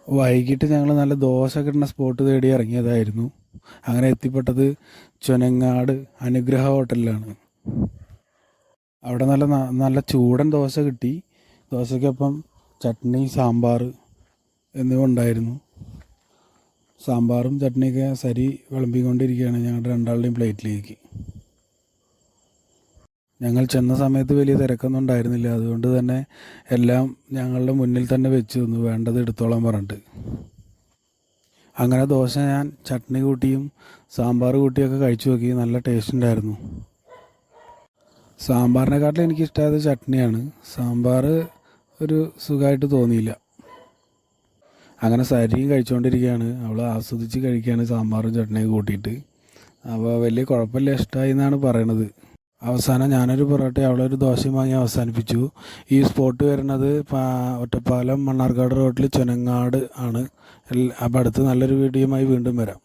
വൈകിട്ട് ഞങ്ങൾ നല്ല ദോശ കിട്ടുന്ന സ്പോട്ട് തേടി ഇറങ്ങിയതായിരുന്നു. അങ്ങനെ എത്തിപ്പെട്ടത് ചുനങ്ങാട് അനുഗ്രഹ ഹോട്ടലിലാണ്. അവിടെ നല്ല ചൂടൻ ദോശ കിട്ടി. ദോശയ്ക്കൊപ്പം ചട്നി, സാമ്പാർ എന്നിവ ഉണ്ടായിരുന്നു. സാമ്പാറും ചട്നിയൊക്കെ സരി വിളമ്പിക്കൊണ്ടിരിക്കുകയാണ് ഞങ്ങളുടെ രണ്ടാളുടെയും പ്ലേറ്റിലേക്ക്. ഞങ്ങൾ ചെന്ന സമയത്ത് വലിയ തിരക്കൊന്നും ഉണ്ടായിരുന്നില്ല. അതുകൊണ്ട് തന്നെ എല്ലാം ഞങ്ങളുടെ മുന്നിൽ തന്നെ വെച്ച് തന്നു, വേണ്ടത് എടുത്തോളാൻ പറഞ്ഞിട്ട്. അങ്ങനെ ദോശ ഞാൻ ചട്നി കൂട്ടിയും സാമ്പാർ കൂട്ടിയൊക്കെ കഴിച്ചു നോക്കി. നല്ല ടേസ്റ്റ് ഉണ്ടായിരുന്നു. സാമ്പാറിനെക്കാട്ടിലും എനിക്കിഷ്ടമായത് ചട്നിയാണ്. സാമ്പാർ ഒരു സുഖമായിട്ട് തോന്നിയില്ല. അങ്ങനെ സരിയും കഴിച്ചുകൊണ്ടിരിക്കുകയാണ്. അവൾ ആസ്വദിച്ച് കഴിക്കുകയാണ് സാമ്പാറും ചട്നിയൊക്കെ കൂട്ടിയിട്ട്. അപ്പോൾ വലിയ കുഴപ്പമില്ല, ഇഷ്ടമായി എന്നാണ് പറയണത്. അവസാനം ഞാനൊരു പൊറോട്ട, അവളൊരു ദോശയും വാങ്ങി അവസാനിപ്പിച്ചു. ഈ സ്പോട്ട് വരുന്നത് ഒറ്റപ്പാലം മണ്ണാർക്കാട് റോഡിൽ ചുനങ്ങാട് ആണ്. അപ്പോൾ അടുത്ത് നല്ലൊരു വീഡിയോയുമായി വീണ്ടും വരാം.